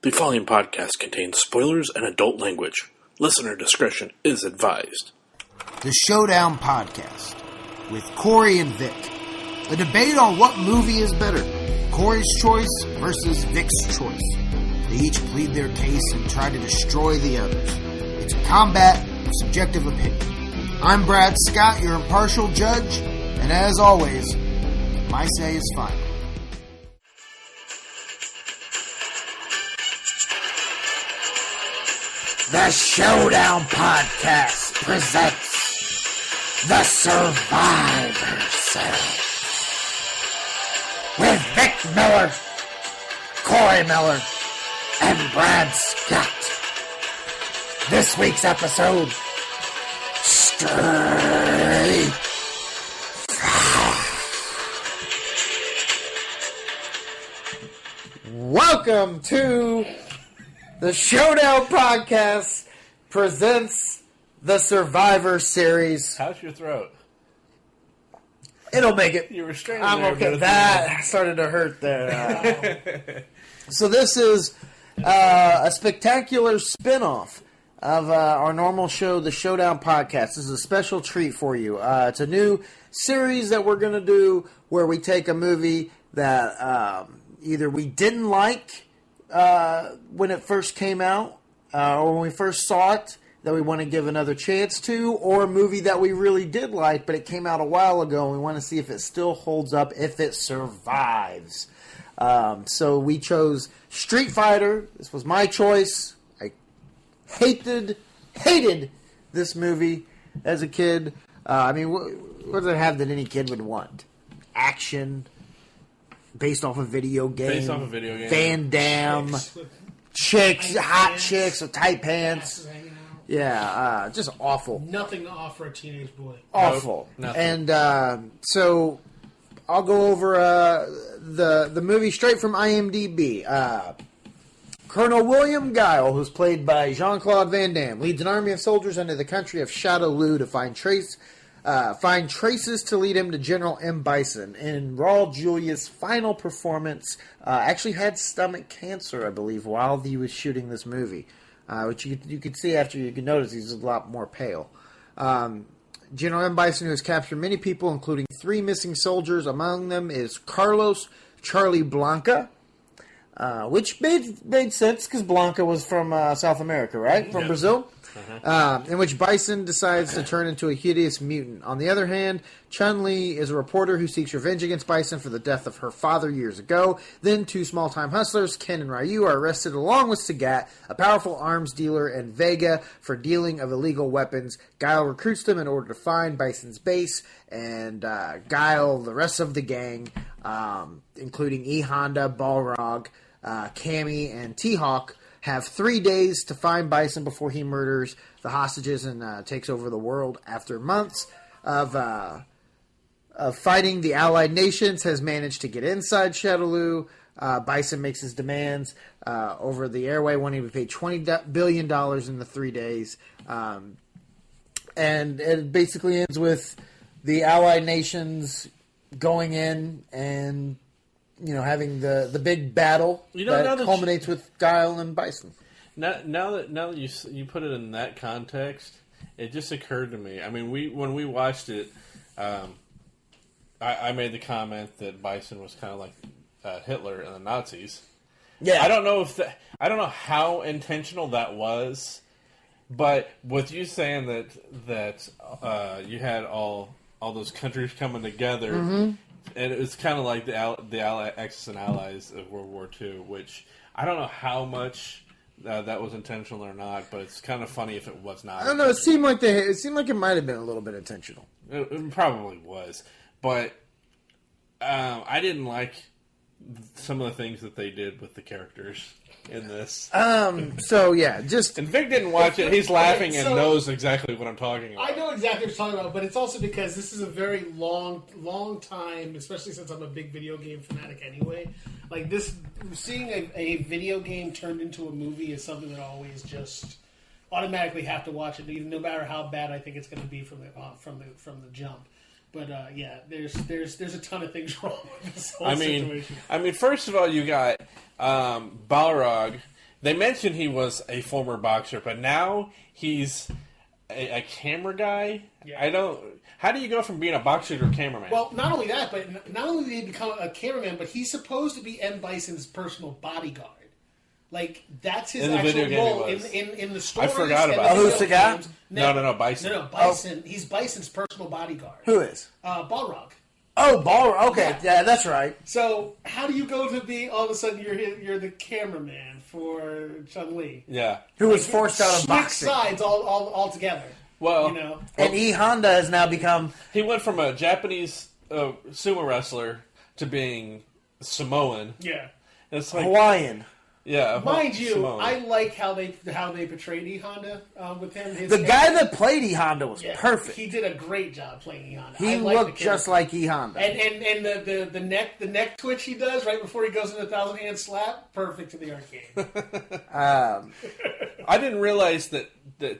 The following podcast contains spoilers and adult language. Listener discretion is advised. The Showdown Podcast with Corey and Vic. A debate on what movie is better, Corey's choice versus Vic's choice. They each plead their case and try to destroy the others. It's a combat of subjective opinion. I'm Brad Scott, your impartial judge, and as always, my say is final. The Showdown Podcast presents The Survivor Series with Vic Miller, Corey Miller, and Brad Scott. This week's episode, Straight Welcome to The Showdown Podcast presents The Survivor Series. How's your throat? It'll make it. You were straining I'm there, okay. That started to hurt there. So this is a spectacular spinoff of our normal show, The Showdown Podcast. This is a special treat for you. It's a new series that we're going to do where we take a movie that either we didn't like when it first came out, or when we first saw it, that we want to give another chance to, or a movie that we really did like, but it came out a while ago, and we want to see if it still holds up, if it survives. So we chose Street Fighter. This was my choice. I hated this movie as a kid. What does it have that any kid would want? Action. Based off a video game. Van Damme. Chicks, hot chicks with tight pants. Yeah, just awful. Nothing to offer a teenage boy. Awful. Nope, and so I'll go over the movie straight from IMDb. Colonel William Guile, who's played by Jean-Claude Van Damme, leads an army of soldiers into the country of Shadowloo to find traces to lead him to General M. Bison. And Raul Julia's final performance actually had stomach cancer, I believe, while he was shooting this movie. Which you could see after you could notice he's a lot more pale. General M. Bison, who has captured many people, including 3 missing soldiers. Among them is Carlos Charlie Blanca, which made sense because Blanca was from South America, right? From Brazil. In which Bison decides to turn into a hideous mutant. On the other hand, Chun-Li is a reporter who seeks revenge against Bison for the death of her father years ago. Then 2 small-time hustlers, Ken and Ryu, are arrested along with Sagat, a powerful arms dealer, and Vega for dealing of illegal weapons. Guile recruits them in order to find Bison's base, and Guile, the rest of the gang, including E. Honda, Balrog, Cammy, and T-Hawk, have 3 days to find Bison before he murders the hostages and takes over the world. After months of fighting, the Allied nations has managed to get inside Shadowloo. Bison makes his demands over the airway, wanting to be paid $20 billion in the 3 days. And it basically ends with the Allied nations going in and having the big battle that culminates with Guile and Bison. Now that you put it in that context, it just occurred to me. I mean, when we watched it, I made the comment that Bison was kind of like Hitler and the Nazis. Yeah, I don't know how intentional that was, but with you saying that you had all those countries coming together. Mm-hmm. And it's kind of like the Axis and Allies of World War II, which I don't know how much that was intentional or not, but it's kind of funny if it was not. I don't know. It seemed like it might have been a little bit intentional. It probably was, but I didn't like some of the things that they did with the characters in this. So yeah, and Vic didn't watch it. He's laughing and knows exactly what I'm talking about. I know exactly what you're talking about, but it's also because this is a very long time, especially since I'm a big video game fanatic anyway. Like this, seeing a video game turned into a movie is something that I always just automatically have to watch it, no matter how bad I think it's going to be from the jump. But yeah, there's a ton of things wrong with this whole situation. I mean, first of all, you got Balrog, They mentioned he was a former boxer, but now he's a camera guy. Yeah. I don't. How do you go from being a boxer to a cameraman? Well, not only that, but not only did he become a cameraman, but he's supposed to be M. Bison's personal bodyguard. Like, that's his In the actual video game role he was. in the story. I forgot about who's the guy? No, Bison. No, Bison. He's Bison's personal bodyguard. Who is? Balrog. Oh, Balrog. Okay, yeah, that's right. So, how do you go to be, all of a sudden, you're the cameraman for Chun-Li? Yeah. Who was forced out of Switch boxing. sides all together. Well, You know? And E. Honda has now become... he went from a Japanese sumo wrestler to being Samoan. Yeah. It's like Hawaiian. yeah. Mind you, Samoan. I like how they portrayed E. Honda with him. His The character. guy that played E. Honda was Yeah, perfect. He did a great job playing E. Honda. He I like looked the just character. like E. Honda. And the neck twitch he does right before he goes into the 1,000-hand slap, perfect to the arcade. I didn't realize that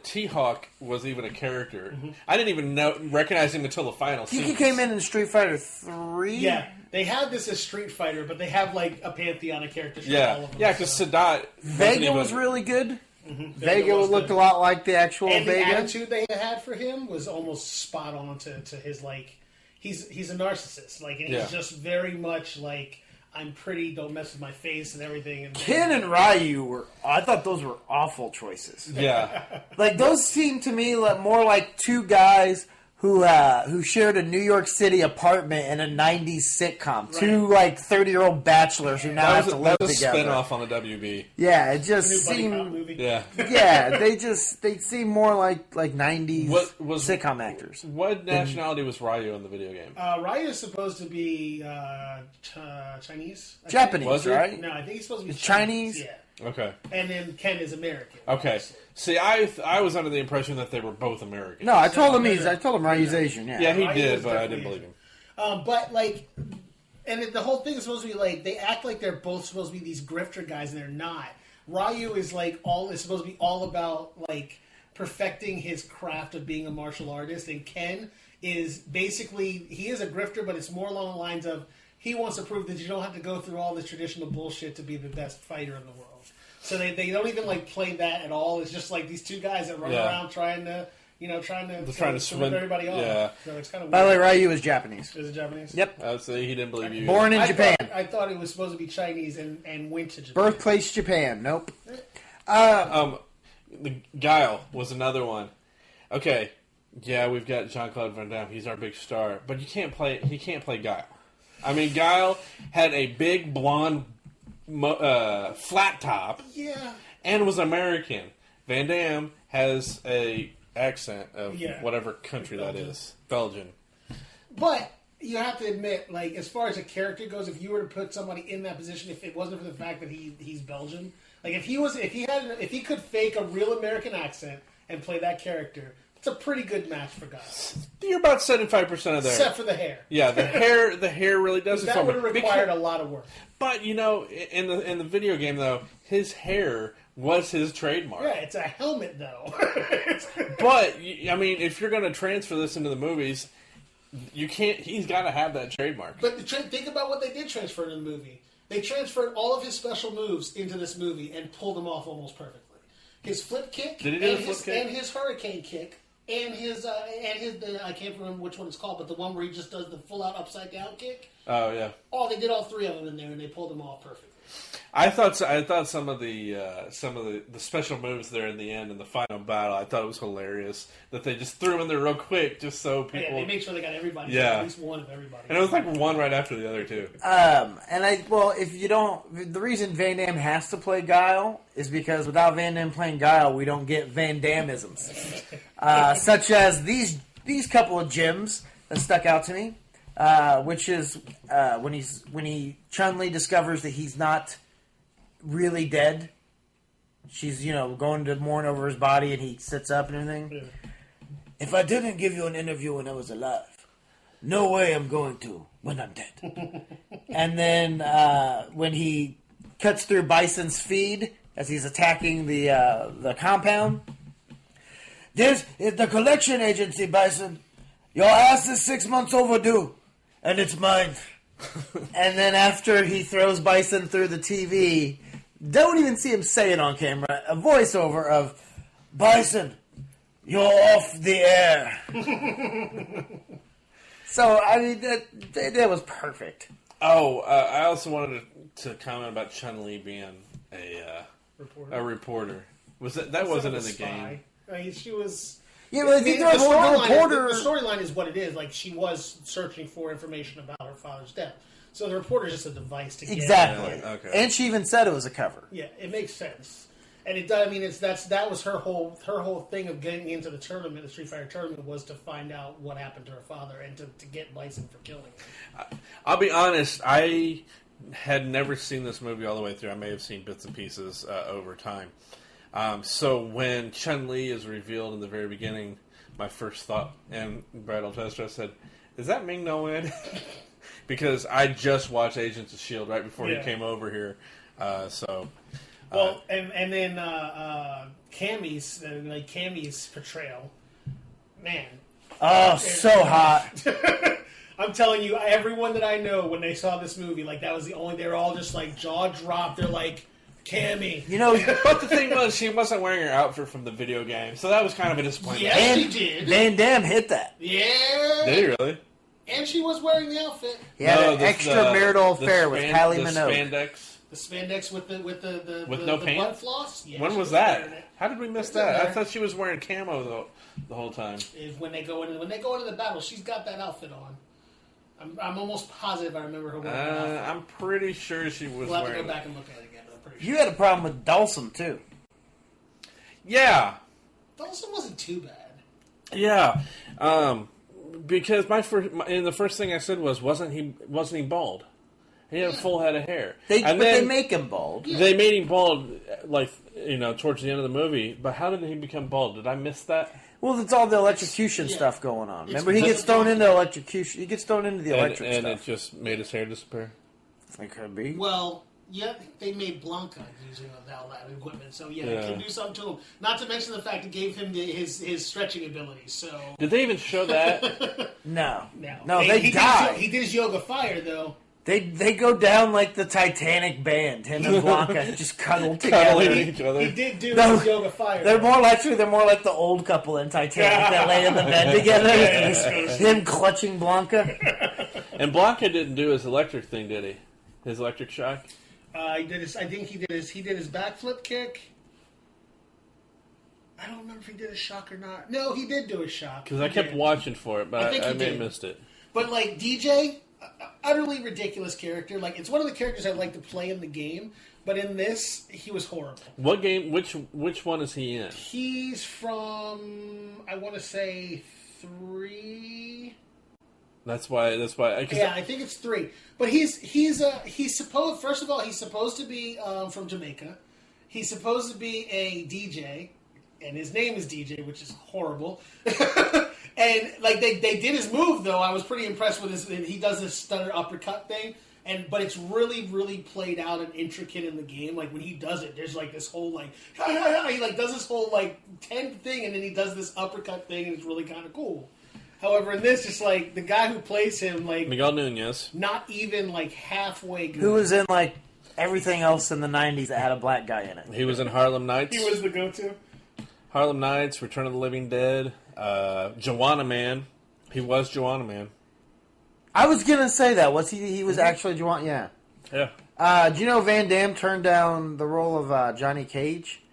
T-Hawk was even a character. I didn't even recognize him until the final scene. He came in Street Fighter 3. Yeah, they have this as Street Fighter, but they have like a pantheon of characters. For all Yeah, of them, yeah, because so. Sadat Vega wasn't was even- really good. Vega was looked good. a lot like the actual And the Vega. attitude they had for him was almost spot on to his like. He's a narcissist, like, and Yeah. he's just very much like, I'm pretty, don't mess with my face and everything. And Ken and Ryu I thought those were awful choices. Yeah, Like, those seemed to me more like two guys who shared a New York City apartment in a 90s sitcom. Right. Two, 30-year-old bachelors who now have to live that was a together. spin-off on the WB. Yeah, it just new buddy cop seemed... movie. Yeah. Yeah, they seem more like 90s What was- sitcom actors. What nationality was Ryu in the video game? Ryu is supposed to be Chinese. I think. Japanese, Was he? right? No, I think he's supposed to be Chinese? Yeah, Okay. and then Ken is American. Okay. See, I was under the impression that they were both Americans. No, I told him no. Ryu's Asian, yeah. Yeah, he Ryu did, is but I definitely didn't believe him. But like, and the whole thing is supposed to be like they act like they're both supposed to be these grifter guys, and they're not. Ryu is supposed to be all about like perfecting his craft of being a martial artist, and Ken is basically he is a grifter, but it's more along the lines of he wants to prove that you don't have to go through all this traditional bullshit to be the best fighter in the world. So they don't even like play that at all. It's just like these two guys that run Yeah. around trying to trying to swim everybody off. yeah. So it's kind of By the way, weird. Ryu is Japanese. Is it Japanese? Yep. I would say he didn't believe you. Born in Japan. I thought it was supposed to be Chinese and went to Japan. Birthplace Japan. Nope. The Guile was another one. Okay, yeah, we've got Jean-Claude Van Damme. He's our big star, but he can't play Guile. I mean, Guile had a big blonde flat top Yeah. and was American. Van Damme has a accent of Yeah. whatever country that Belgian. is. Belgian. But you have to admit, like, as far as a character goes, if you were to put somebody in that position, if it wasn't for the fact that he's Belgian, like if he could fake a real American accent and play that character, it's a pretty good match for guys. You're about 75% of there. Except for the hair. Yeah, the hair really does it That for would me. have required a lot of work. But you know, in the video game though, his hair was his trademark. Yeah, it's a helmet though. But I mean, if you're going to transfer this into the movies, you can't. He's got to have that trademark. But think about what they did transfer in the movie. They transferred all of his special moves into this movie and pulled them off almost perfectly. His flip kick, Did he do and, the his, flip kick? and his hurricane kick, and his I can't remember which one it's called, but the one where he just does the full out upside down kick. Oh yeah, Oh, they did all three of them in there, and they pulled them off perfectly. I thought some of the special moves there in the end in the final battle. I thought it was hilarious that they just threw them in there real quick, just so people. Yeah, they make sure they got everybody. Yeah. At least one of everybody. And it was like one right after the other too. If you don't, the reason Van Damme has to play Guile is because without Van Damme playing Guile, we don't get Van Damme-isms. Such as these couple of gems that stuck out to me, which is when Chun-Li discovers that he's not really dead. She's, going to mourn over his body, and he sits up and everything. Yeah. If I didn't give you an interview when I was alive, no way I'm going to when I'm dead. And then when he cuts through Bison's feed as he's attacking the compound, it's the collection agency, Bison. Your ass is 6 months overdue, and it's mine. And then after he throws Bison through the TV, don't even see him say it on camera. A voiceover of, Bison, you're off the air. So, I mean, that was perfect. Oh, I also wanted to comment about Chun-Li being a reporter. Was that wasn't in the game? I mean, she was. Yeah, but I think the reporter. The storyline is what it is. Like, she was searching for information about her father's death. So the reporter is just a device to get. Exactly. Okay. And she even said it was a cover. Yeah, it makes sense. And it does. I mean, that was her whole thing of getting into the tournament, the Street Fighter tournament, was to find out what happened to her father and to get Bison for killing him. I'll be honest. I had never seen this movie all the way through. I may have seen bits and pieces over time. So when Chun-Li is revealed in the very beginning, my first thought, and Brad Altestra said, "Is that Ming-No Wen?" Because I just watched Agents of S.H.I.E.L.D. right before he came over here. Well, and then Cammy's portrayal, man. Oh, so hot. I'm telling you, everyone that I know, when they saw this movie, like, that was the only, they were all just like jaw dropped. They're like, Cammy. You know, but the thing was, she wasn't wearing her outfit from the video game, so that was kind of a disappointment. Yes, she did. Van Damme hit that. Yeah. Did he really? And she was wearing the outfit. He had an extramarital affair with Kylie Minogue. The spandex with no the pants? butt floss. Yeah, when was that? How did we miss that? I thought she was wearing camo the whole time. When they go into the battle, she's got that outfit on. I'm almost positive I remember her wearing that outfit. I'm pretty sure she was we'll have wearing. to go back and look at it again. But I'm pretty sure. You had a problem with Dawson too. Yeah. Dawson wasn't too bad. Yeah. Because the first thing I said was, wasn't he bald? He had a full head of hair. They make him bald. Yeah. They made him bald, towards the end of the movie. But how did he become bald? Did I miss that? Well, it's all the electrocution stuff going on. Remember, he gets thrown into electrocution. He gets thrown into the electric and stuff. it just made his hair disappear. It could be. Well, yeah, they made Blanca using all that equipment, so yeah, it can do something to him. Not to mention the fact it gave him his stretching abilities. So did they even show that? No, no, they die. He did his yoga fire though. They go down like the Titanic band. Him and Blanca just cuddle together. Cuddling each other. He did do his yoga fire. They're more like the old couple in Titanic that lay in the bed together. Him clutching Blanca. And Blanca didn't do his electric thing, did he? His electric shock. I think he did his backflip kick. I don't remember if he did a shock or not. No, he did do a shock. Because I kept watching for it, but I may have missed it. But like DJ, utterly ridiculous character. Like, it's one of the characters I'd like to play in the game, but in this, he was horrible. What game? Which one is he in? He's from, I want to say 3. That's why. Yeah, I think it's 3. But he's supposed. First of all, he's supposed to be from Jamaica. He's supposed to be a DJ, and his name is DJ, which is horrible. And like they did his move though, I was pretty impressed with his. He does this stutter uppercut thing, but it's really really played out and intricate in the game. Like when he does it, there's like this whole like he like does this whole like 10 thing, and then he does this uppercut thing, and it's really kind of cool. However, in this, just like the guy who plays him, like Miguel Nunez, not even like halfway good. Who was in like everything else in the '90s that had a black guy in it? he was in Harlem Nights. He was the go-to. Harlem Nights, Return of the Living Dead, Joanna Man. He was Joanna Man. I was gonna say that. Was he? He was actually Juwan. Yeah. Yeah. Do you know Van Damme turned down the role of Johnny Cage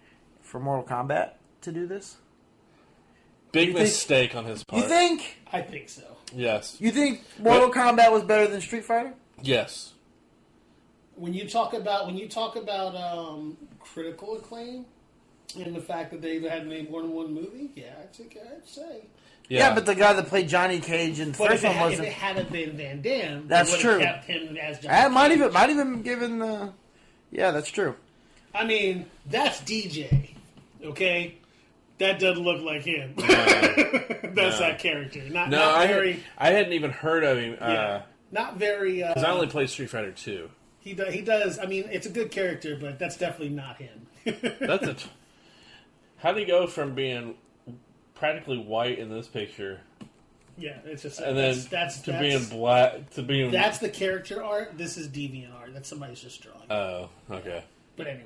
for Mortal Kombat to do this? Big mistake on his part. You think? I think so. Yes. You think Mortal Kombat was better than Street Fighter? Yes. When you talk about critical acclaim and the fact that they've had made more than one movie, yeah, I'd say. Yeah, but the guy that played Johnny Cage in the first one wasn't. If it hadn't been Van Damme, that's true. Kept him as Johnny I Cage. might even given the. Yeah, that's true. I mean, that's DJ. Okay, that doesn't look like him. That's that character. I hadn't even heard of him. Not very. Because I only played Street Fighter 2. He does. I mean, it's a good character, but that's definitely not him. How do you go from being practically white in this picture? Yeah, it's just and then being black to being. That's the character art. This is deviant art. That's somebody's just drawing. Oh, okay. But anyway,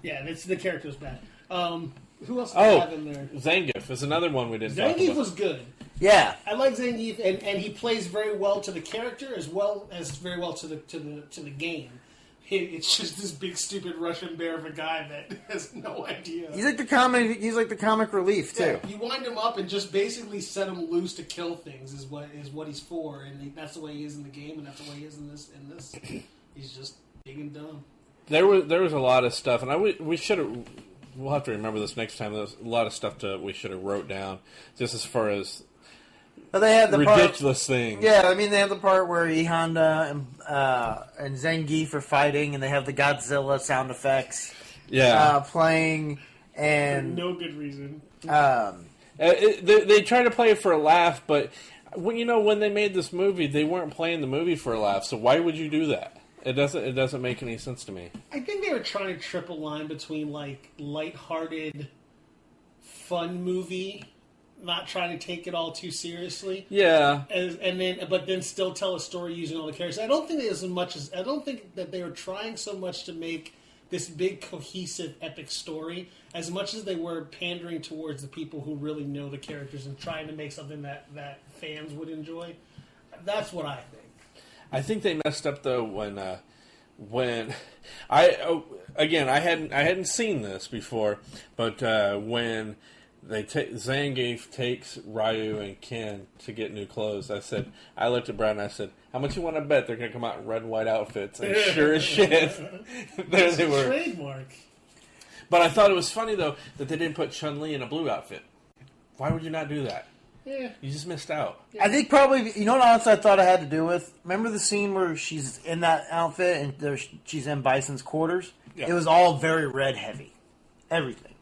Yeah, the character's bad. Who else do we have in there? Zangief is another one we didn't talk Zangief about. was good. Yeah, I like Zangief, and he plays very well to the character as well as very well to the game. It's just this big stupid Russian bear of a guy that has no idea. he's like the comic relief too. Yeah, you wind him up and just basically set him loose to kill things is what he's for, and that's the way he is in the game, and that's the way he is in this. He's just big and dumb. There was a lot of stuff, and we should have. We'll have to remember this next time. There's a lot of stuff we should have wrote down, just as far as But they had the ridiculous things. Yeah, I mean they have the part where E Honda and Zangief are fighting, and they have the Godzilla sound effects. Playing, and for no good reason. They try to play it for a laugh, but when they made this movie, they weren't playing the movie for a laugh. So why would you do that? It doesn't make any sense to me. I think they were trying to trip a line between like lighthearted, fun movie, not trying to take it all too seriously. Yeah, but then still tell a story using all the characters. I don't think that they were trying so much to make this big cohesive epic story as much as they were pandering towards the people who really know the characters and trying to make something that fans would enjoy. That's what I think. I think they messed up though when I hadn't seen this before, but when Zangief takes Ryu and Ken to get new clothes, I looked at Brad and I said, "How much you want to bet they're going to come out in red and white outfits?" And sure as shit, there they were. Trademark. But I thought it was funny though that they didn't put Chun-Li in a blue outfit. Why would you not do that? Yeah. You just missed out. I think probably, you know what else I thought it had to do with? Remember the scene where she's in that outfit and she's in Bison's quarters? Yeah. It was all very red heavy. Everything.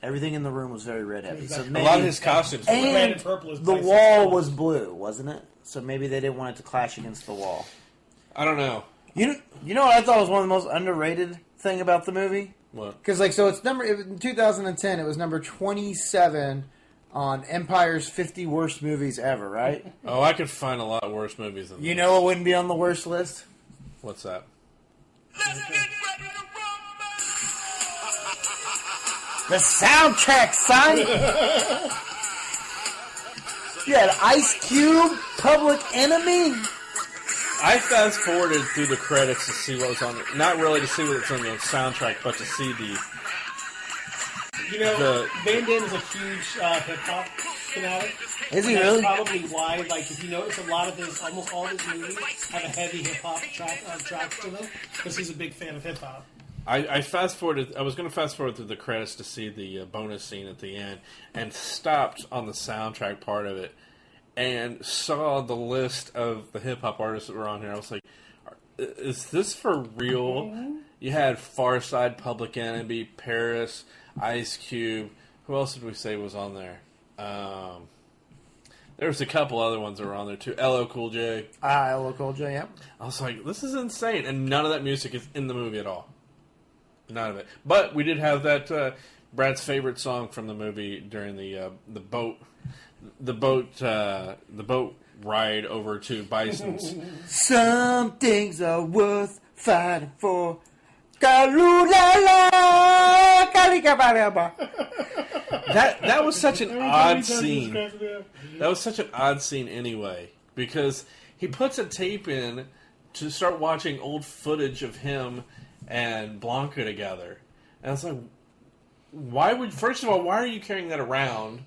Everything in the room was very red heavy. So maybe, a lot of his costumes. And red and purple is the wall was blue, wasn't it? So maybe they didn't want it to clash against the wall. I don't know. You know what I thought was one of the most underrated thing about the movie? What? Because in 2010 it was number 27 on Empire's 50 worst movies ever, right? Oh, I could find a lot worse movies than You know what wouldn't be on the worst list? What's that? The soundtrack, son! You had Ice Cube, Public Enemy. I fast forwarded through the credits to see what was on it. Not really to see what's on the soundtrack, but to see the... Van Damme is a huge hip-hop fanatic. Is he That's really? Probably why, if you notice, almost all his movies have a heavy hip-hop track to them, because he's a big fan of hip-hop. I fast forwarded. I was going to fast forward through the credits to see the bonus scene at the end, and stopped on the soundtrack part of it, and saw the list of the hip hop artists that were on here. I was like, "Is this for real?" Mm-hmm. You had Farside, Public Enemy, Paris, Ice Cube. Who else did we say was on there? There was a couple other ones that were on there too. LL Cool J. LL Cool J. Yep. I was like, "This is insane," and none of that music is in the movie at all. None of it. But we did have that Brad's favorite song from the movie during the boat ride over to Bison's. Some things are worth fighting for. That was such an odd scene. That was such an odd scene anyway, because he puts a tape in to start watching old footage of him and Blanca together. And I was like, first of all, why are you carrying that around?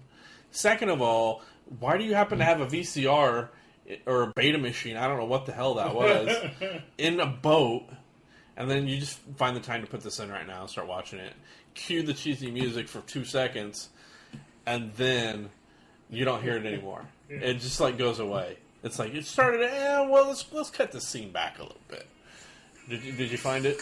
Second of all, why do you happen to have a VCR or a beta machine, I don't know what the hell that was, in a boat, and then you just find the time to put this in right now and start watching it. Cue the cheesy music for 2 seconds, and then you don't hear it anymore. Yeah. It just goes away. It's like, it started, let's cut this scene back a little bit. Did you find it?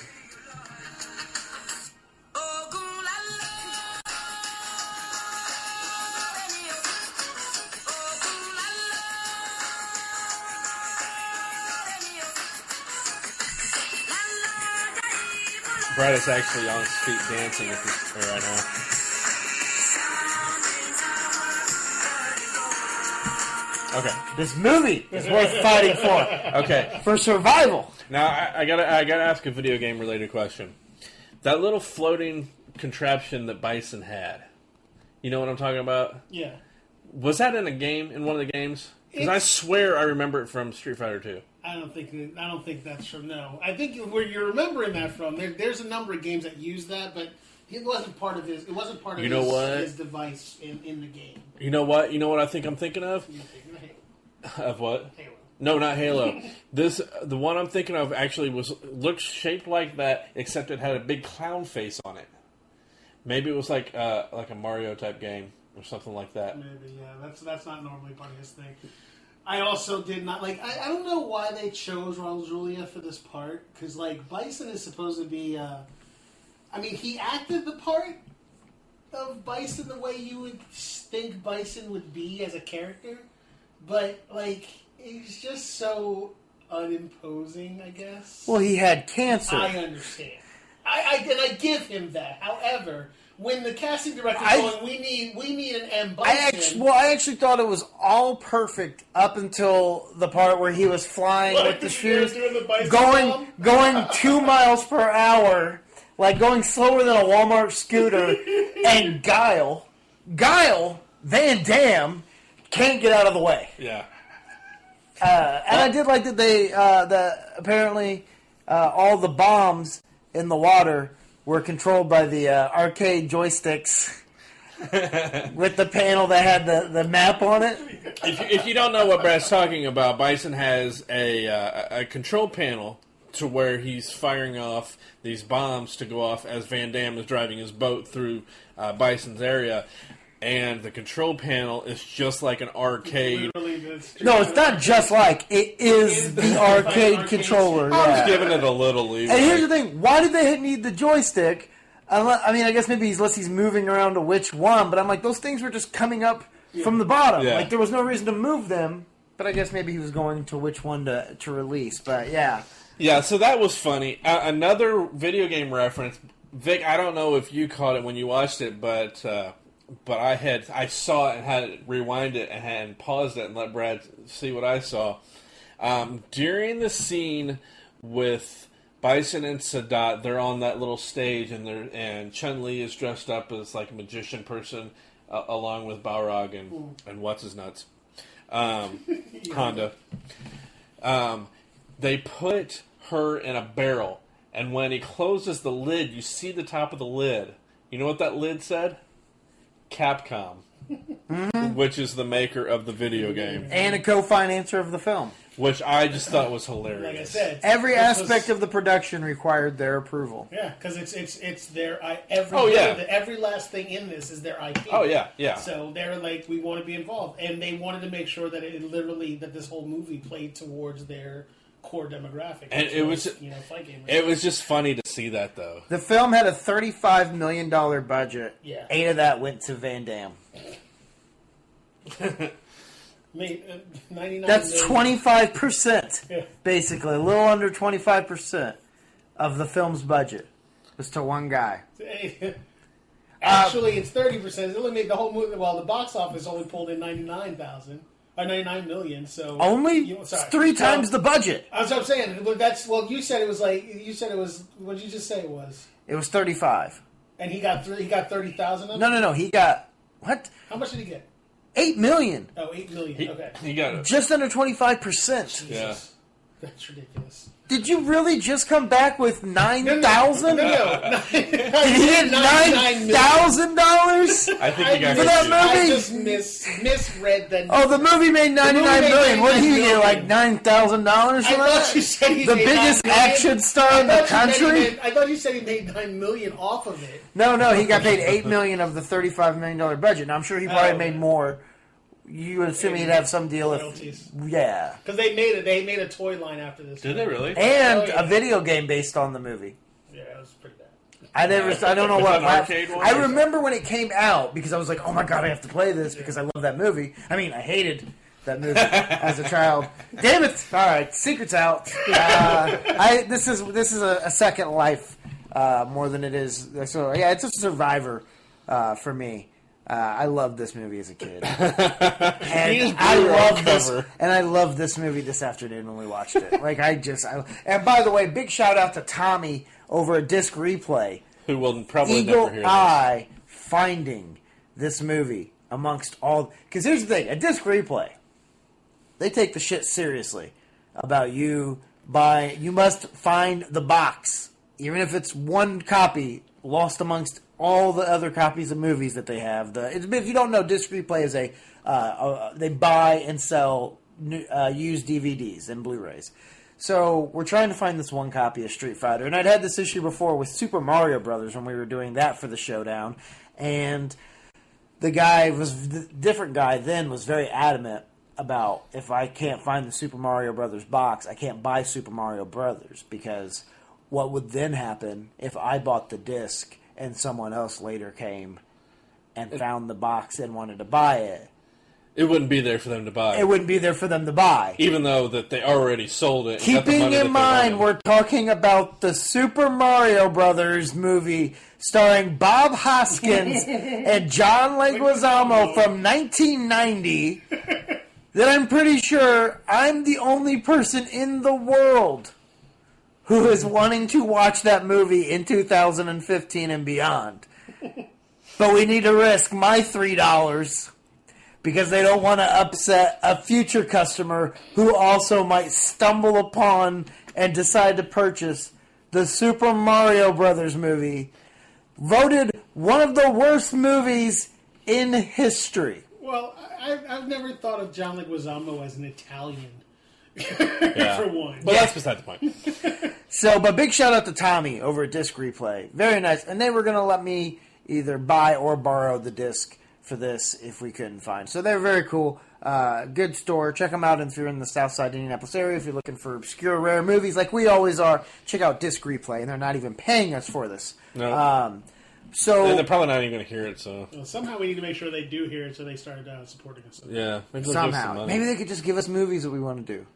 Brad is actually on his feet dancing right now. Okay. This movie is worth fighting for. Okay. For survival. Now I gotta ask a video game related question. that little floating contraption that Bison had. You know what I'm talking about? Yeah. Was that in a game, in one of the games? Because I swear I remember it from Street Fighter 2. I don't think that's from. No, I think where you're remembering that from. There's a number of games that use that, but it wasn't part of his. It wasn't part of his device in the game. You know what? You know what I think I'm thinking of? You're thinking of Halo. Of what? Halo. No, not Halo. The one I'm thinking of actually looked shaped like that, except it had a big clown face on it. Maybe it was like a Mario type game or something like that. Maybe, yeah. That's not normally part of his thing. I also did not like. I don't know why they chose Raul Julia for this part, because like Bison is supposed to be. I mean, he acted the part of Bison the way you would think Bison would be as a character, but like he's just so unimposing, I guess. Well, he had cancer. I understand. I give him that. However, when the casting director's going, we need an M. Bison. I actually thought it was all perfect up until the part where he was flying with the shoes, going 2 miles per hour, like going slower than a Walmart scooter, and Guile Van Damme can't get out of the way. Yeah. And I did like that that apparently all the bombs in the water were controlled by the arcade joysticks with the panel that had the map on it. If you don't know what Brad's talking about, Bison has a control panel to where he's firing off these bombs to go off as Van Damme is driving his boat through Bison's area. And the control panel is just like an arcade. No, it's not just like. It is the arcade controller. I was giving it a little leeway. And here's the thing. Why did they need the joystick? I mean, I guess maybe unless he's moving around to which one. But I'm like, those things were just coming up from the bottom. Yeah. Like, there was no reason to move them. But I guess maybe he was going to which one to release. But, yeah. Yeah, so that was funny. Another video game reference. Vic, I don't know if you caught it when you watched it, but I saw it and had to rewind it and paused it and let Brad see what I saw. During the scene with Bison and Sadat, they're on that little stage and Chun-Li is dressed up as like a magician person along with Balrog and what's his nuts, Honda. They put her in a barrel, and when he closes the lid, you see the top of the lid. You know what that lid said? Capcom, which is the maker of the video game. And a co-financer of the film. Which I just thought was hilarious. Like I said, every aspect of the production required their approval. Yeah, because it's their every last thing in this is their IP. Oh yeah. So they're like, we want to be involved, and they wanted to make sure that that this whole movie played towards their core demographic. And it was fight gamers. It was just funny to see that though. The film had a $35 million budget. Yeah. 8 of that went to Van Damme. Made 99 That's million. 25%, basically. A little under 25% of the film's budget was to one guy. Actually, it's 30%. It only made the whole movie. Well, the box office only pulled in 99 million. So only it's 3 times the budget. That's what I'm saying. You said it was. What did you just say it was? It was 35. And he got 30,000 of it? No. He got what? How much did he get? 8 million. Oh, 8 million. Okay. He got it. Just under 25%. Yeah. That's ridiculous. Did you really just come back with 9,000? No. Did he get $9,000? I think he got for that movie? I just misread that. Oh, the movie made 99 million. What did he get? Like $9,000 for I that? thought you said he The made biggest 9 million. action star in the country? I thought you said he made 9 million off of it. No, he got paid $8 million of the $35 million budget. Now I'm sure he probably made more. You would assume he'd have some deal royalties. Yeah. Because they made a toy line after this. Did they really? And a video game based on the movie. Yeah, it was pretty bad. I don't know Was what. it an arcade one? I remember when it came out because I was like, oh my god, I have to play this because I love that movie. I mean, I hated that movie as a child. Damn it! All right, secret's out. This is a second life more than it is. So yeah, it's a survivor for me. I loved this movie as a kid, and I loved this movie this afternoon when we watched it. And by the way, big shout out to Tommy over at Disc Replay who will probably eagle never hear eye finding this movie amongst all. Because here's the thing: a disc replay, they take the shit seriously about you. You must find the box, even if it's one copy lost amongst all the other copies of movies that they have. If you don't know, disc replay is they buy and sell used DVDs and Blu-rays. So we're trying to find this one copy of Street Fighter, and I'd had this issue before with Super Mario Brothers when we were doing that for the showdown, and the different guy then was very adamant about if I can't find the Super Mario Brothers box, I can't buy Super Mario Brothers, because what would then happen if I bought the disc and someone else later came and found the box and wanted to buy it? It wouldn't be there for them to buy. It wouldn't be there for them to buy. Even though that they already sold it. And got the Keeping money that in they mind, wanted. we're talking about the Super Mario Brothers movie starring Bob Hoskins and John Leguizamo from 1990 that I'm pretty sure I'm the only person in the world who is wanting to watch that movie in 2015 and beyond. But we need to risk my $3 because they don't want to upset a future customer who also might stumble upon and decide to purchase the Super Mario Brothers movie, voted one of the worst movies in history. Well, I've never thought of John Leguizamo as an Italian. Yeah. For one. But that's beside the point. So, but big shout out to Tommy over at Disc Replay. Very nice. And they were going to let me either buy or borrow the disc for this if we couldn't find. So they're very cool. Good store. Check them out if you're in the Southside Indianapolis area. If you're looking for obscure, rare movies like we always are, check out Disc Replay. And they're not even paying us for this. No. So And they're probably not even going to hear it, so... Well, somehow we need to make sure they do hear it so they start supporting us. Yeah. Maybe they'll give us some somehow. money. Maybe they could just give us movies that we want to do.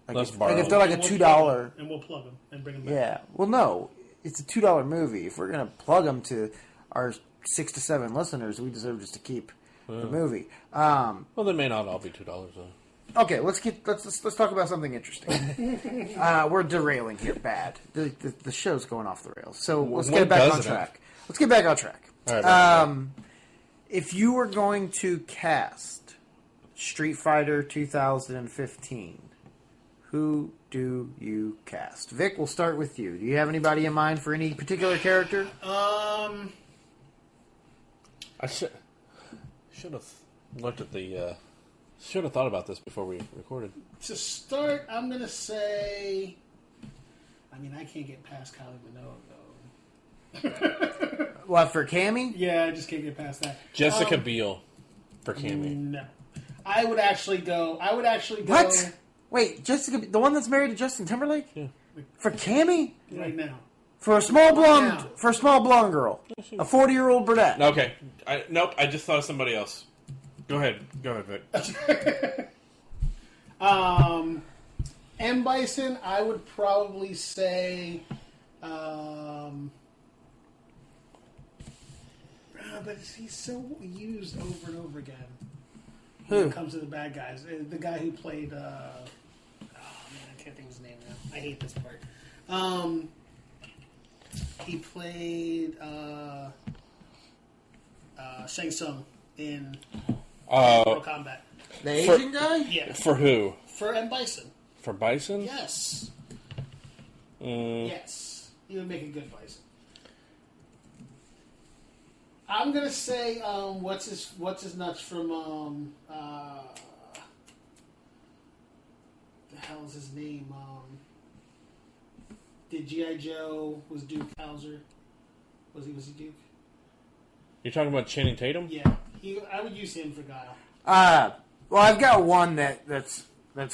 Let's Like borrow if they're like a And we'll $2... plug 'em, and we'll plug them and bring them back. Yeah. Well, no. It's a $2 movie. If we're going to plug them to our 6 to 7 listeners, we deserve just to keep the movie. Well, they may not all be $2, though. Okay, let's talk about something interesting. We're derailing here bad. The show's going off the rails. So let's When get back on doesn't it? track. Let's get back on track. All right, If you were going to cast Street Fighter 2015, who do you cast? Vic, we'll start with you. Do you have anybody in mind for any particular character? I should have looked at the... should have thought about this before we recorded. To start, I'm going to say... I mean, I can't get past Kylie Minogue, though. What, for Cammy? Yeah, I just can't get past that. Jessica Biel for Cammy. No. I would actually go... What? Wait, Jessica, the one that's married to Justin Timberlake? Yeah. For Cammy? Right now. For a small blonde, Now. for a small blonde girl, a 40-year-old brunette. Okay. Nope, I just thought of somebody else. Go ahead, Vic. M. Bison, I would probably say... but he's so used over and over again. When Who? it comes to the bad guys. The guy who played... oh, man, I can't think of his name now. I hate this part. He played Shang Tsung in Mortal Kombat. The Asian guy? Yeah. For who? For M. Bison. For Bison? Yes. Yes. He would make a good Bison. I'm gonna say what's his nuts from the hell's his name? Did G.I. Joe was Duke Hauser? Was he Duke? You're talking about Channing Tatum? Yeah. I would use him for Guile. Well, I've got one that's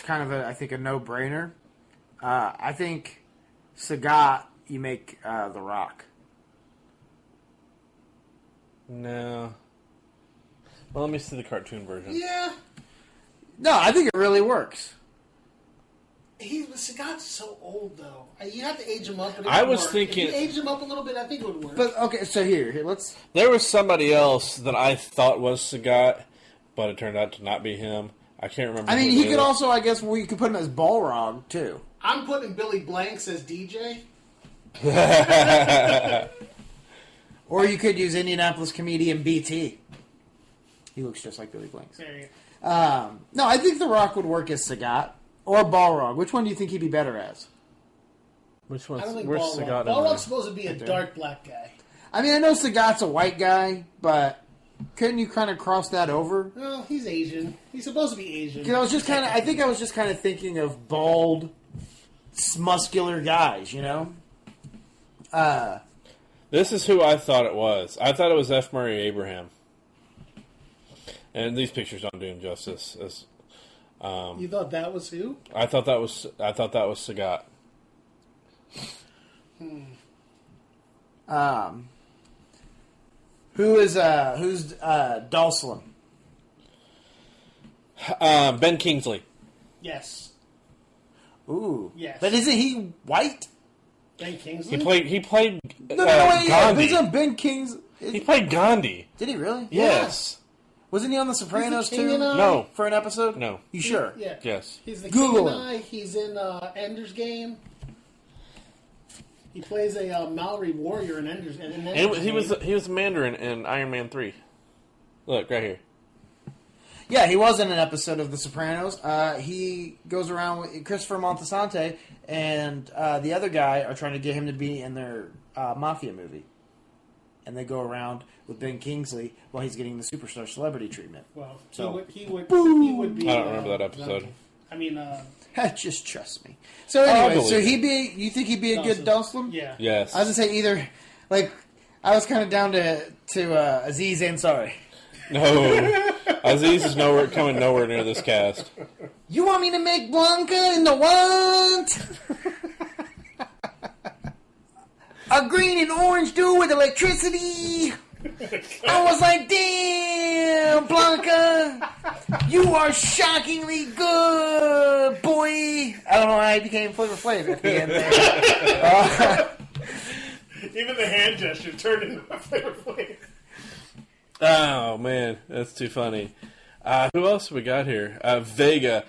kind of I think a no-brainer. I think Sagat, you make The Rock. No. Well, let me see the cartoon version. Yeah. No, I think it really works. Sagat's so old though. You have to age him up. But I was thinking- if you age him up a little bit, I think it would work. But okay, so here let's. There was somebody else that I thought was Sagat, but it turned out to not be him. I can't remember. I mean, who he it could is. also, I guess, we could put him as Balrog too. I'm putting Billy Blanks as DJ. Or you could use Indianapolis comedian BT. He looks just like Billy Blanks. There you No, I think The Rock would work as Sagat or Balrog. Which one do you think he'd be better as? Which go. I one's don't think where's Balrog. Sagat in Balrog's there? supposed to be a dark black guy. I mean, I know Sagat's a white guy, but couldn't you kind of cross that over? Well, he's Asian. He's supposed to be Asian. Because I was just kind of, I think I was just kind of thinking of bald, muscular guys, you know? This is who I thought it was. I thought it was F. Murray Abraham. And these pictures don't do him justice. You thought that was who? I thought that was Sagat. Who's Dalslam? Ben Kingsley. Yes. Ooh. Yes. But isn't he white? Ben Kingsley? He played No, wait, Gandhi. isn't Ben King's... He played Gandhi. Did he really? Yes. Wasn't he on The Sopranos He's the king too? and I. No. For an episode? No. You sure? Yeah. Yes. He's the Google King him. and I. He's in Ender's Game. He plays a Maori warrior in Ender's Game. He was Mandarin in Iron Man 3. Look, right here. Yeah, he was in an episode of The Sopranos. He goes around with Christopher Moltisanti and the other guy are trying to get him to be in their mafia movie. And they go around with Ben Kingsley while he's getting the superstar celebrity treatment. Well, So- he would be. I don't remember that episode. I mean, Just trust me. So anyway, believe you think he'd be a good Dalslam? yeah. Yes. I was gonna say either, like, I was kind of down to Aziz Ansari. No. Aziz is coming nowhere near this cast. You want me to make Blanca in the what? A green and orange dude with electricity. I was like, damn, Blanca, you are shockingly good, boy. I don't know how I became Flavor Flav at the end there. Even the hand gesture turned into my favorite play. Oh, man. That's too funny. Who else we got here? Vega.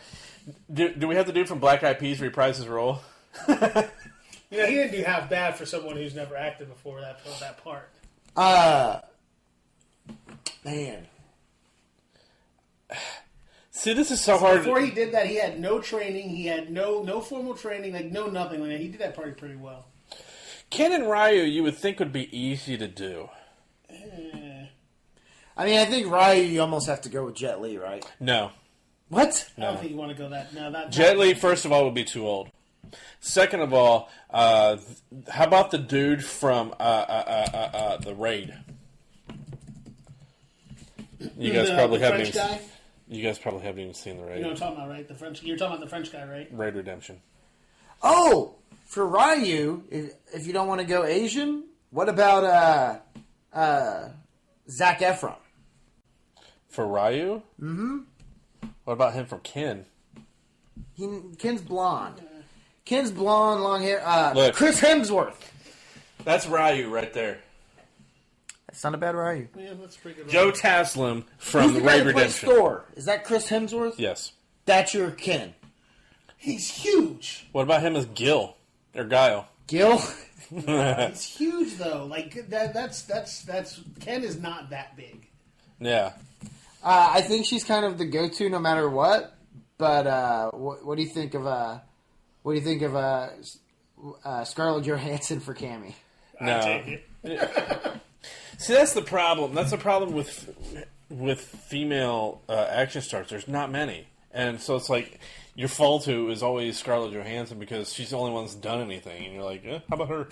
Do we have the dude from Black Eyed Peas reprise his role? He didn't do half bad for someone who's never acted before that part. Man. See, this is so hard. Before he did that, he had no training. He had no formal training, no nothing. Like that. He did that part pretty well. Ken and Ryu, you would think would be easy to do. I mean, I think Ryu, you almost have to go with Jet Li, right? No. What? I don't think you want to go that. No, that Jet Li, first of all, would be too old. Second of all, how about the dude from the Raid? You guys probably haven't French even. guy. You guys probably haven't even seen the Raid. You know what I'm talking about, right? You're talking about the French guy, right? Raid Redemption. Oh, for Ryu, if you don't want to go Asian, what about Zac Efron? For Ryu? Mm-hmm. What about him from Ken? Ken's blonde. Ken's blonde, long hair. Look. Chris Hemsworth. That's Ryu right there. That's not a bad Ryu. Yeah, that's pretty good. Joe Taslim from Who's the guy Raid that plays Redemption. Thor? Is that Chris Hemsworth? Yes. That's your Ken. He's huge. What about him as Gil? Or Guile? Gil? He's huge though. Like that's Ken is not that big. Yeah. I think she's kind of the go-to no matter what. But what do you think of Scarlett Johansson for Cammy? No. I take it. See, that's the problem. That's the problem with female action stars. There's not many. And so it's like your fall to is always Scarlett Johansson because she's the only one that's done anything. And you're like, how about her?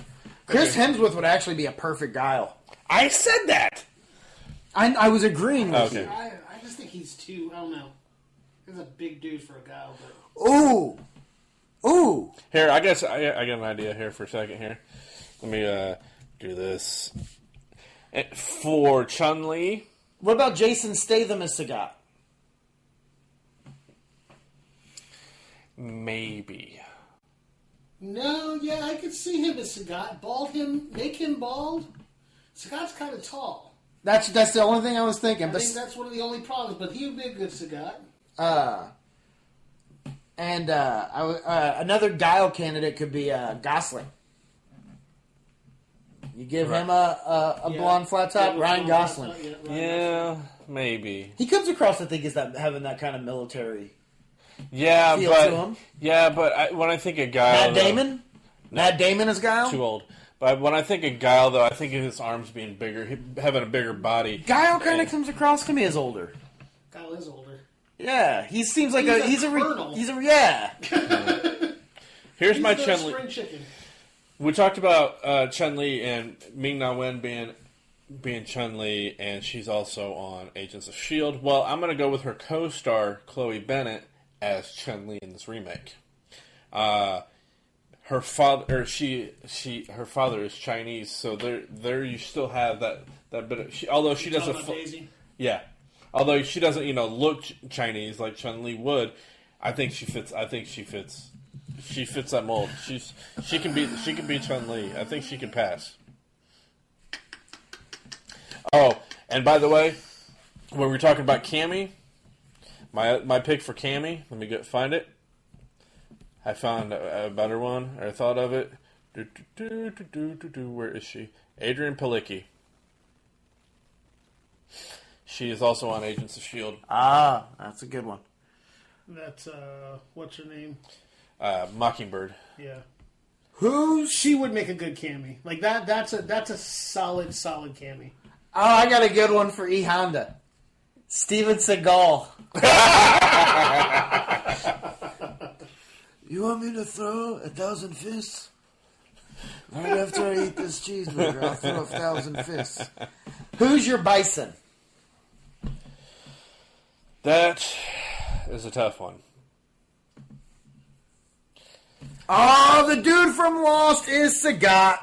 Chris Hemsworth would actually be a perfect Guile. I said that! I was agreeing with Okay. you. I just think he's too. I don't know. He's a big dude for a guy, but Ooh. Ooh. Here, I guess I got an idea here for a second here. Let me do this. For Chun-Li, What about Jason Statham as Sagat? maybe. no, yeah, I could see him as Sagat. Make him bald. Sagat's kind of tall. That's the only thing I was thinking. I But think that's one of the only problems. But he would be a good Sagat. another Guile candidate could be Gosling. You give him a blonde flat top. Ryan Gosling. Yeah, maybe. He comes across, I think, as having that kind of military. Yeah, feel but to him. When I think of Guile, Matt Damon. Matt Damon is Guile. Too old. But when I think of Guile, though, I think of his arms being bigger, having a bigger body. Guile kind of comes across to me as older. Guile is older. Yeah, he seems like He's a colonel. Here's my the Chun-Li. spring chicken. We talked about Chun-Li and Ming-Na Wen being Chun-Li, and she's also on Agents of S.H.I.E.L.D. Well, I'm going to go with her co-star, Chloe Bennett, as Chun-Li in this remake. Her father is Chinese, so there you still have that bit of, although she doesn't, yeah, although she doesn't look Chinese like Chun-Li would. I think she fits that mold. She can be Chun-Li. I think she can pass. Oh, and by the way, when we're talking about Cammy, my pick for Cammy, let me find it. I found a better one, or I thought of it. Where is she? Adrienne Palicki. She is also on Agents of S.H.I.E.L.D. Ah, that's a good one. That's, what's her name? Mockingbird. Yeah. She would make a good Cammy. Like, that's a solid Cammy. Oh, I got a good one for E. Honda. Steven Seagal. You want me to throw 1,000 fists? Right after I eat this cheeseburger, I'll throw 1,000 fists. Who's your bison? That is a tough one. Oh, the dude from Lost is Sagat.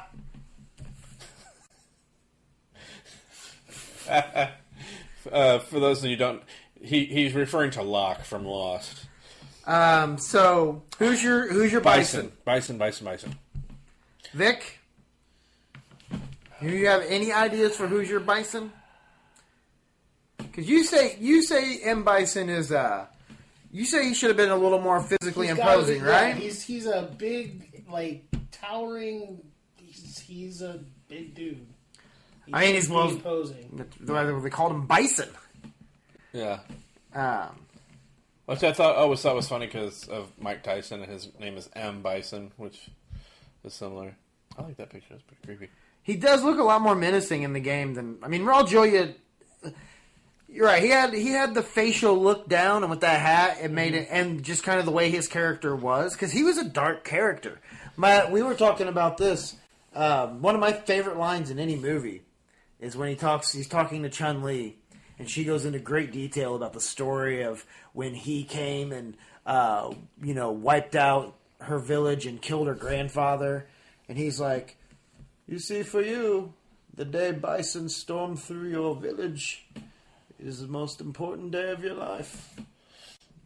For those of you who don't, he's referring to Locke from Lost. So who's your bison? Bison. Vic, do you have any ideas for who's your bison? Because you say M. Bison is you say he should have been a little more physically imposing, right? He's a big, like, towering. He's a big dude. He's imposing. They called him Bison. Yeah. Which I thought was funny because of Mike Tyson, and his name is M. Bison, which is similar. I like that picture. It's pretty creepy. He does look a lot more menacing in the game than Raul Julia. You're right. He had the facial look down, and with that hat, it made it, and just kind of the way his character was, because he was a dark character. We were talking about this. One of my favorite lines in any movie is when he's talking to Chun-Li, and she goes into great detail about the story of when he came and wiped out her village and killed her grandfather, and he's like, "You see, for you, the day bison stormed through your village is the most important day of your life.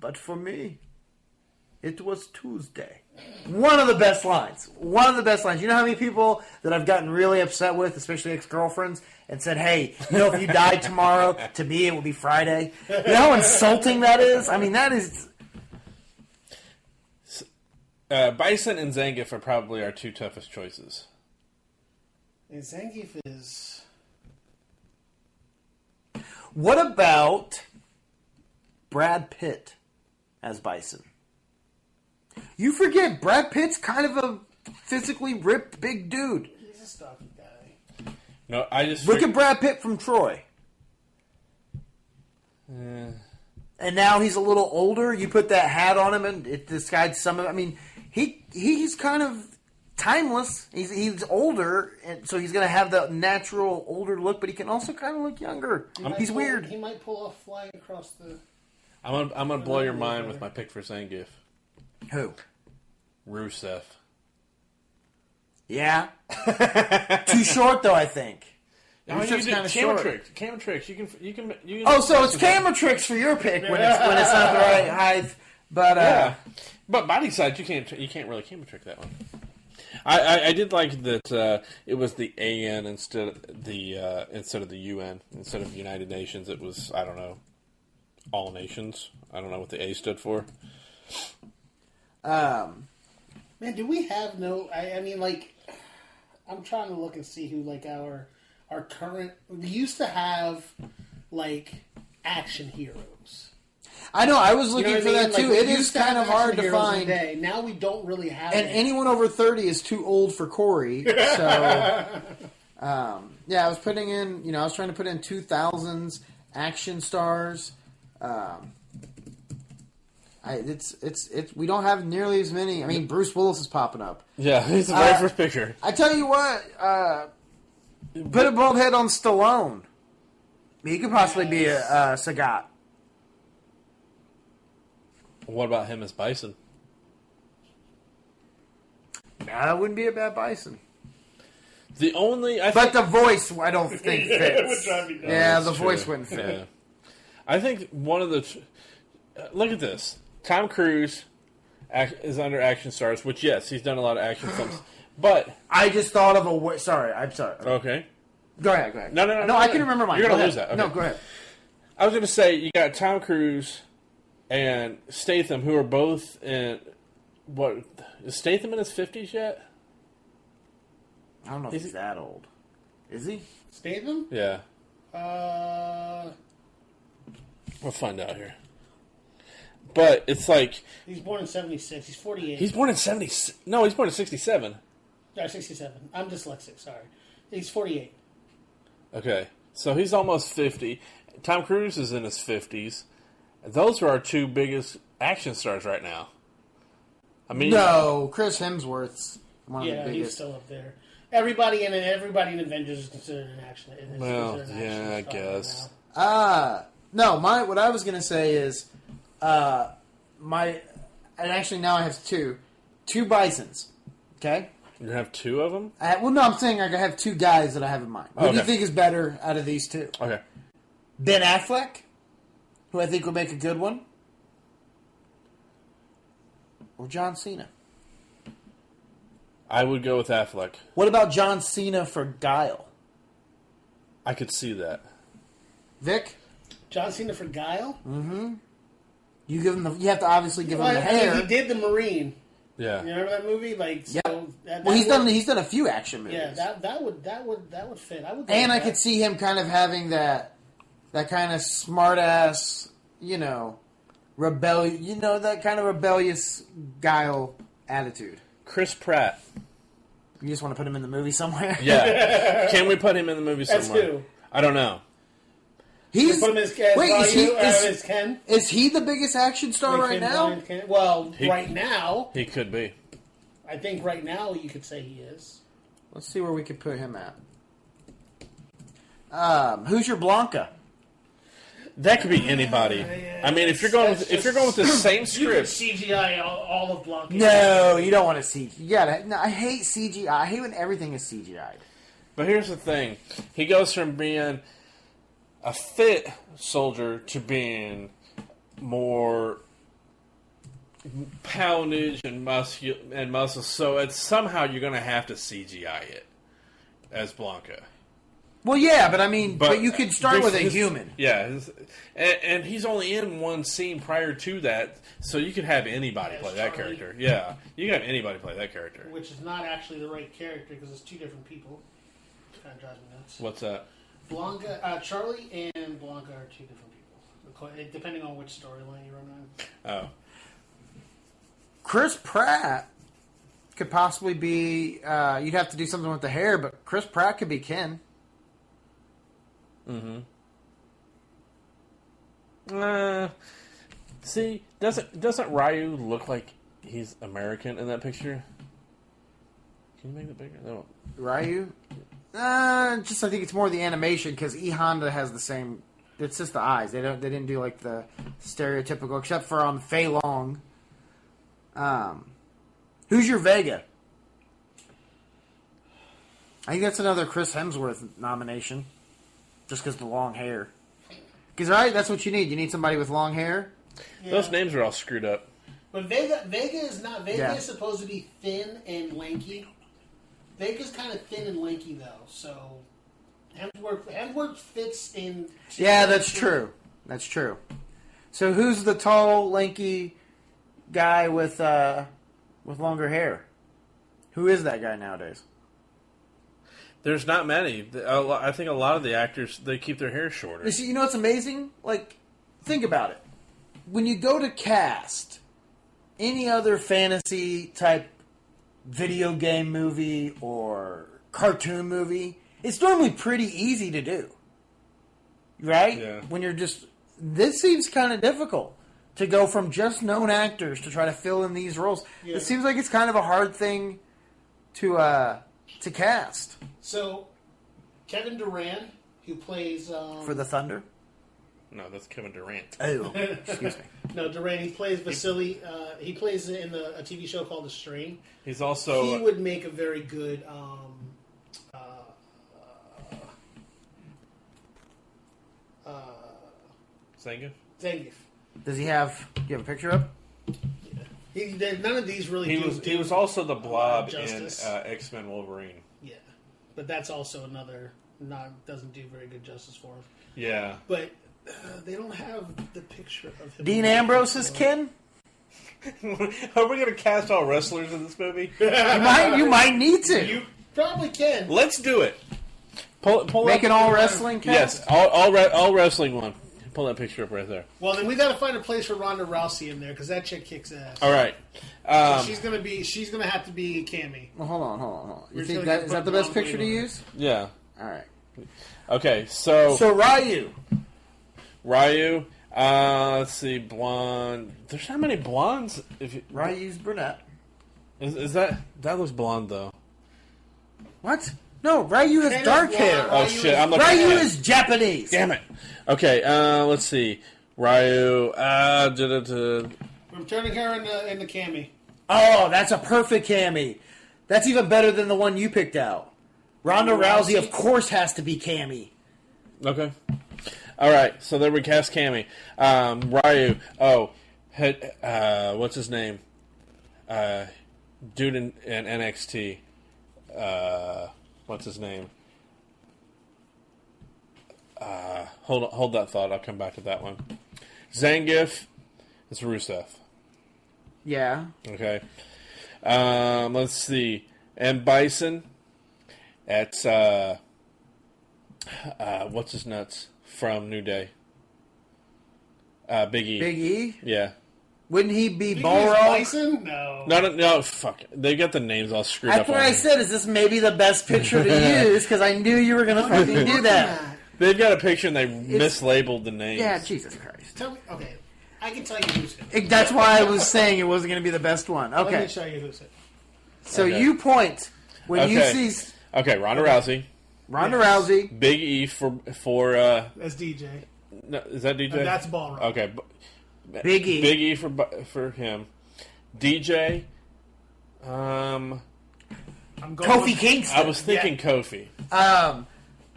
But for me, it was Tuesday." One of the best lines. You know how many people that I've gotten really upset with, especially ex-girlfriends, and said, "Hey, if you died tomorrow, to me it will be Friday." You know how insulting that is? I mean, that is... Bison and Zangief are probably our two toughest choices. And Zangief is... What about Brad Pitt as Bison? You forget, Brad Pitt's kind of a physically ripped big dude. He's a stocky guy. No, I just... Look at Brad Pitt from Troy. And now he's a little older. You put that hat on him and it disguises some of it. I mean, he's kind of timeless. He's older, and so he's going to have the natural older look, but he can also kind of look younger. He's weird. He might pull off flying across the... I'm gonna blow your mind with my pick for Zangief. Who? Rusev. Yeah. Too short, though, I think. Rusev's kind of short. Camera tricks. You can. Oh, so it's camera tricks for your pick when it's not the right height. But yeah. But body size, you can't really camera trick that one. I did like that it was the AN instead of the UN instead of United Nations. It was, I don't know, all nations. I don't know what the A stood for. Man, do we have no... I mean, like... I'm trying to look and see who like our current. We used to have like action heroes. I know. I was looking You know for what I that mean? too. Like, It we is used to kind have of hard action to heroes find. today. Now we don't really have. And it. anyone over 30 is too old for Corey. So, yeah, I was putting in. I was trying to put in 2000s action stars. We don't have nearly as many. I mean, Bruce Willis is popping up. Yeah, he's the very first picture. I tell you what, put a bald head on Stallone. He could possibly be a Sagat. What about him as Bison? That wouldn't be a bad Bison. The only But the voice, I don't think fits. Yeah, the That's voice true. wouldn't fit. Yeah. I think one of the look at this. Tom Cruise is under action stars, which yes, he's done a lot of action films. But I just thought of a. Sorry, I'm sorry. okay, Go ahead. No, I can remember mine. You're gonna Go lose ahead. that. No, Okay. go ahead. I was going to say you got Tom Cruise and Statham, who are both in what is Statham in his 50s yet? I don't know if he's that old. Is he? Statham? Yeah, We'll find out here. But it's like he's born in 76. He's 48. he's born in 70. No, he's born in 67. No, 67. I'm dyslexic. Sorry. He's 48. Okay, so he's almost 50. Tom Cruise is in his 50s. Those are our two biggest action stars right now. I mean, No, Chris Hemsworth's one of Yeah, the he's biggest. still up there. Everybody in Avengers is considered an action. well, yeah, I guess. No, what I was gonna say is, and actually now I have two Bisons. Okay. You have two of them. No, I'm saying I have two guys that I have in mind. Who do you Okay. think is better out of these two? Okay. Ben Affleck, who I think would make a good one, or John Cena? I would go with Affleck. What about John Cena for Guile? I could see that. Vic, John Cena for Guile? you give him you have to obviously give him the I hair. mean, he did the Marine. Yeah. You remember that movie? Like, so Yep. that Well, he's would- done a few action movies. Yeah, that would fit. I would. go And with I that. could see him kind of having that kind of smart ass, that kind of rebellious Guile attitude. Chris Pratt. You just want to put him in the movie somewhere? Yeah. Can we put him in the movie That's somewhere? who. I don't know. He's Put him as wait, as Ken. is he the biggest action star right Ken, now? Brian Ken. Well, He- right now, He could be. I think right now you could say he is. Let's see where we could put him at. Who's your Blanca? That could be anybody. I mean, if you're going with the same You could script, CGI all of Blanca. No, you don't want to see. You gotta. No, I hate CGI. I hate when everything is CGI. but here's the thing: he goes from being a fit soldier to being more poundage and muscle. So it's somehow you're going to have to CGI it as Blanca. Well, yeah, but I mean, but you could start with a his- human. Yeah, and he's only in one scene prior to that, so you could have anybody Yes, play that Charlie. character. Yeah, you can have anybody play that character. Which is not actually the right character because it's two different people. It kind of drives me nuts. What's that? Charlie and Blanca are two different people, depending on which storyline you run on. Oh, Chris Pratt could possibly be. You'd have to do something with the hair, but Chris Pratt could be Ken. see, doesn't Ryu look like he's American in that picture? Can you make it bigger? No. Ryu. Just I think it's more the animation because E Honda has the same. It's just the eyes. They didn't do like the stereotypical, except for on Fei Long. Who's your Vega? I think that's another Chris Hemsworth nomination, just because the long hair. Because that's what you need. You need somebody with long hair. Yeah. Those names are all screwed up. But Vega is not. Vega Yeah. is supposed to be thin and lanky. Vega's kind of thin and lanky though, so Hemsworth fits in. Yeah, that's true. That's true. So who's the tall, lanky guy with longer hair? Who is that guy nowadays? There's not many. I think a lot of the actors, they keep their hair shorter. You see, you know what's amazing? Like, think about it. When you go to cast any other fantasy type video game movie or cartoon movie, it's normally pretty easy to do. Right? Yeah. When you're just... This seems kind of difficult to go from just known actors to try to fill in these roles. Yeah. It seems like it's kind of a hard thing to cast. So, Kevin Durant, who plays... For the Thunder? No, that's Kevin Durant. Oh, excuse me. No, Durant, he plays Vasily. He plays in a TV show called The Strain. He's also... He would make a very good... Zangief. Does he have... Do you have a picture up? None of these really He was also the Blob in justice. X-Men Wolverine. Yeah. But that's also another... doesn't do very good justice for him. Yeah. But they don't have the picture of him. Dean Ambrose is Ken? Are we going to cast all wrestlers in this movie? You might need to. You probably can. Let's do it. Pull Make up, an all wrestling cast? Yes, all wrestling one. Pull that picture up right there. Well, then we got to find a place for Ronda Rousey in there because that chick kicks ass. All right. So she's gonna have to be Cammy. Well, hold on. You We're think gonna is that the put best Ron picture to Wayne on use? Yeah. All right. Okay, so Ryu. Let's see, blonde. There's not many blondes. Ryu's brunette. Is that looks blonde though? What? No, Ryu has Ken is dark blonde. hair. Oh shit! I'm looking. Ryu at is Japanese. Damn it. Okay. Let's see. Ryu. We're turning her into Cammy. Oh, that's a perfect Cammy. That's even better than the one you picked out. Ronda Rousey, of course, has to be Cammy. Okay. All right. So there we cast Cammy. Ryu. Oh, what's his name? Dude in NXT. What's his name? Hold that thought. I'll come back to that one. Zangief. It's Rusev. Yeah. Okay. Let's see. And Bison. It's what's his nuts from New Day? Big E. Big E? Yeah. Wouldn't he be Big E's Balrog? Bison? No. Fuck. They got the names all screwed up. That's what on I me. said. Is this maybe the best picture to use? Because I knew you were going to fucking do that. They've got a picture and they mislabeled the names. Yeah, Jesus Christ. Tell me. Okay, I can tell you who's it. That's why I was saying it wasn't going to be the best one. Let Okay. me show you who's it. So Okay. you point when you Okay. see Okay, Ronda Rousey. Ronda Yes. Rousey. Big E for That's DJ. no, is that DJ? That's Ballroom. Okay. Big E. Big E for him. DJ. I'm going Kofi with- Kingston. I was thinking Kofi.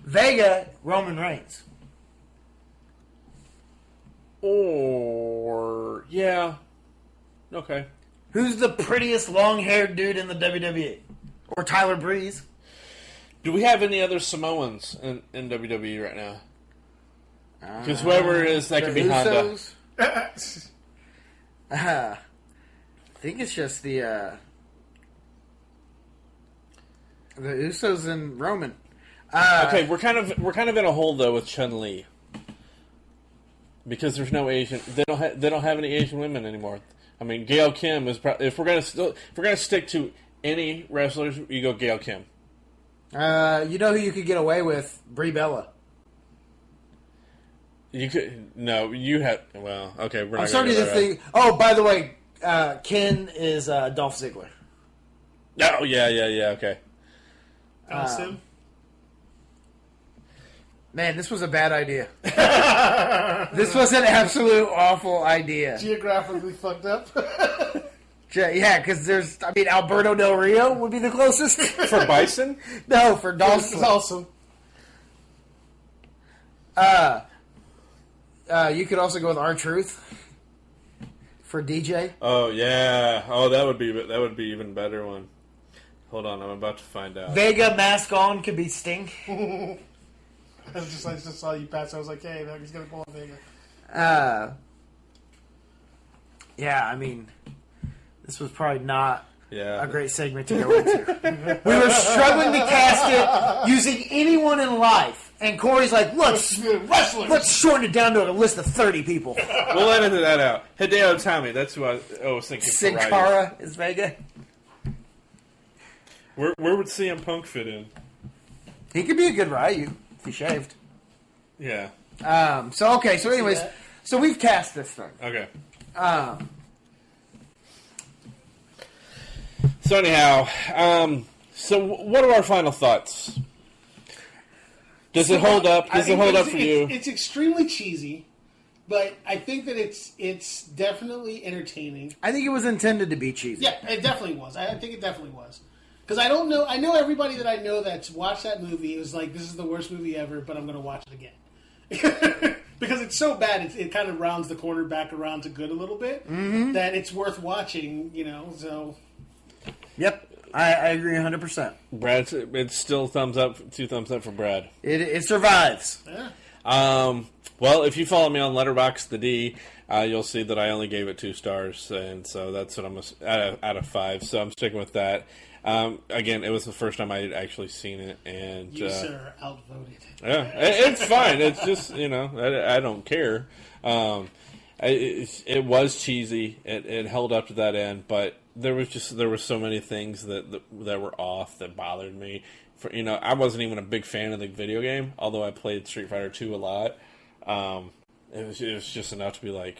Vega, Roman Reigns. Or yeah. Okay. Who's the prettiest long-haired dude in the WWE? Or Tyler Breeze? Do we have any other Samoans in WWE right now? Because whoever it is, that could be Honda. I think it's just the Usos and Roman. Okay, we're kind of in a hole though with Chun-Li. Because there's no Asian, they don't have any Asian women anymore. I mean, Gail Kim is if we're gonna stick to any wrestlers, you go Gail Kim. You know who you could get away with? Brie Bella. You could you had okay. We're not I'm starting gonna to go that think. Oh, by the way, Ken is Dolph Ziggler. route. Oh yeah, okay. Sim. Man, this was a bad idea. This was an absolute awful idea. Geographically fucked up. Yeah, because Alberto Del Rio would be the closest. For Bison, No, for Dolph This is Ziggler. awesome. You could also go with R-Truth for DJ. oh yeah, that would be even better one. Hold on, I'm about to find out. Vega mask on could be Sting. I just saw you pass. I was like, hey, he's gonna pull a Vega. Yeah, I mean, this was probably not Yeah. a great segment to go into. We were struggling to cast it using anyone in life. And Corey's like, let's shorten it down to a list of 30 people. We'll edit that out. Hideo Itami, that's who I was thinking. Sin Cara is Vega. Where would CM Punk fit in? He could be a good Ryu if he shaved. Yeah. So anyways, so we've cast this thing. Okay. So anyhow, so what are our final thoughts? Does it hold up? Does it hold up for you? It's extremely cheesy, but I think that it's definitely entertaining. I think it was intended to be cheesy. Yeah, it definitely was. I think it definitely was. Because I don't know. I know everybody that I know that's watched that movie is like, this is the worst movie ever, but I'm going to watch it again. Because it's so bad, it kind of rounds the corner back around to good a little bit, that it's worth watching, so... Yep, I agree 100%. Brad, it's still thumbs up, 2 thumbs up for Brad. It survives. Yeah. Well, if you follow me on Letterboxd, the D, you'll see that I only gave it 2 stars, and so that's what I'm out of 5. So I'm sticking with that. Again, it was the first time I had actually seen it, and you sir outvoted. Yeah, it's fine. It's just I don't care. It was cheesy. It held up to that end, but there were so many things that were off that bothered me. I wasn't even a big fan of the video game, although I played Street Fighter 2 a lot. It was just enough to be like,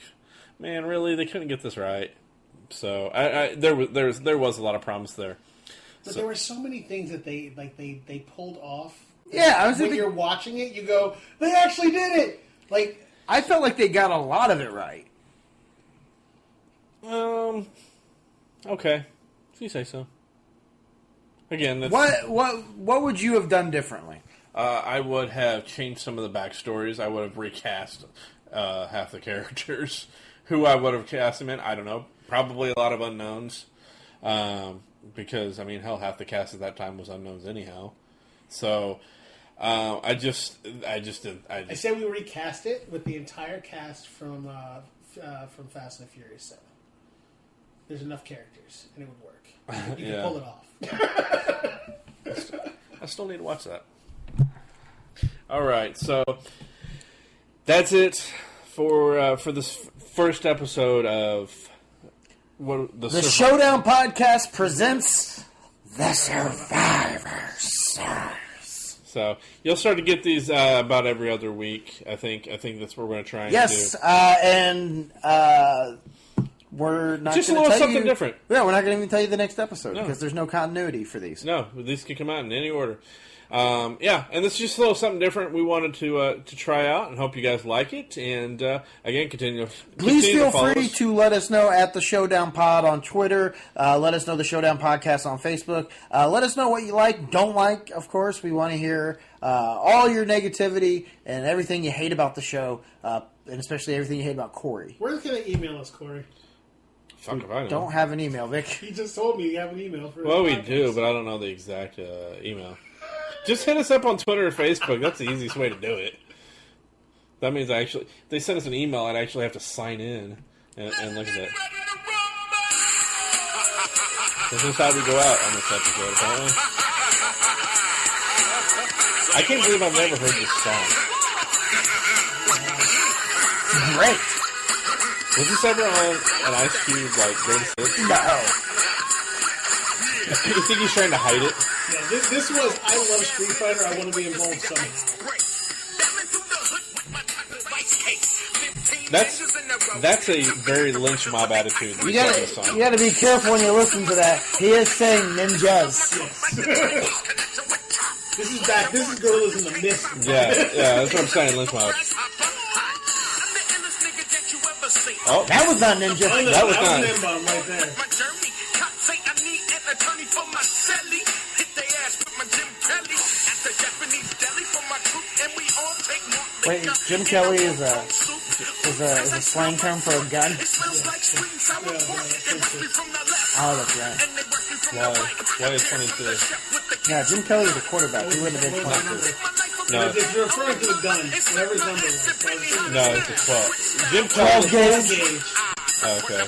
man, really, they couldn't get this right. So there was a lot of problems there. But there were so many things that they pulled off. Yeah, when you're watching it, you go, they actually did it. Like, I felt like they got a lot of it right. Okay, if you say so. Again, that's, what would you have done differently? I would have changed some of the backstories. I would have recast half the characters. Who I would have cast them in, I don't know. Probably a lot of unknowns. Because, half the cast at that time was unknowns anyhow. So, I say we recast it with the entire cast from Fast and the Furious 7. There's enough characters, and it would work. You can pull it off. I still need to watch that. All right, so that's it for this first episode of the Showdown Podcast presents The Survivors. So you'll start to get these about every other week. I think that's what we're going to try and do. Yes, and we're not just a going to little tell something you, different. Yeah, we're not going to even tell you the next episode because there's no continuity for these. No, these can come out in any order. And this is just a little something different we wanted to try out and hope you guys like it. And again, Please feel free us. to let us know at the Showdown Pod on Twitter. Let us know the Showdown Podcast on Facebook. Let us know what you like, don't like. Of course, we want to hear all your negativity and everything you hate about the show, and especially everything you hate about Corey. Where can they email us, Corey? Fuck if I know. Don't have an email, Vic. He just told me you have an email for. Well, we do, but I don't know the exact email. Just hit us up on Twitter or Facebook. That's the easiest way to do it. That means they send us an email, I'd actually have to sign in and look at it. This is how we go out on this episode, apparently. I can't believe I've never heard this song. Great. Was this ever on an Ice Cube, greatest hits? No. You think he's trying to hide it? Yeah, this was I love Street Fighter. I want to be involved somehow. That's a very lynch mob attitude. You gotta be careful when you listen to that. He is saying ninjas. Yes. This is Gorillas in the Mist. Yeah, that's what I'm saying, lynch mob. Oh, that was not ninja. That was not. N-bomb right there. Wait, Jim Kelly is a slang term for a gun? Oh, that's right. Why is 22? Yeah, Jim Kelly is a quarterback. He wouldn't have been 22. No. If you're referring to the gun, whatever's number was. No, it's a 12. Jim 12 Kelly. gauge. Oh, okay.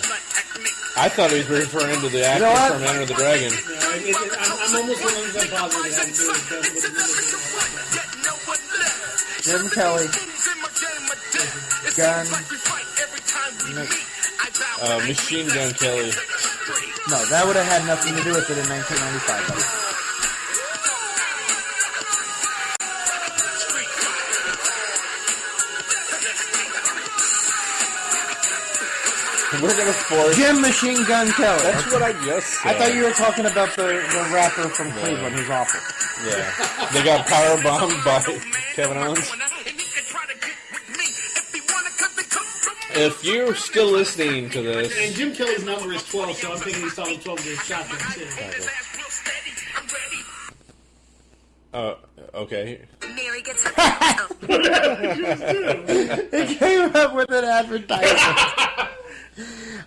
I thought he was referring to the actor what? from Enter the Dragon. I'm almost 100% positive it had to do with Jim Kelly. Gun. Machine Gun Kelly. No, that would have had nothing to do with it in 1995, buddy. We're gonna force. Jim Machine Gun Kelly. That's what I just said. I thought you were talking about the rapper from Cleveland who's awful. Yeah. They got powerbombed by Kevin Owens. If you're still listening to this... And Jim Kelly's number is 12, so I'm thinking he's talking 12 gauge shotgun, too. Okay. It came up with an advertisement.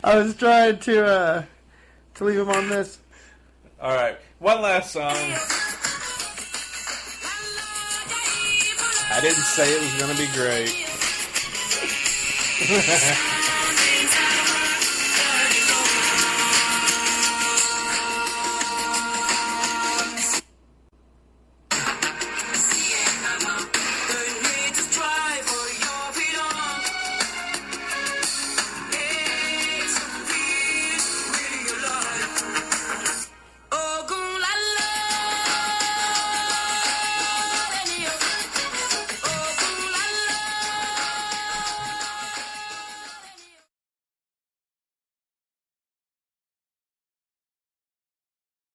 I was trying to leave him on this. Alright. One last song. I didn't say it was going to be great.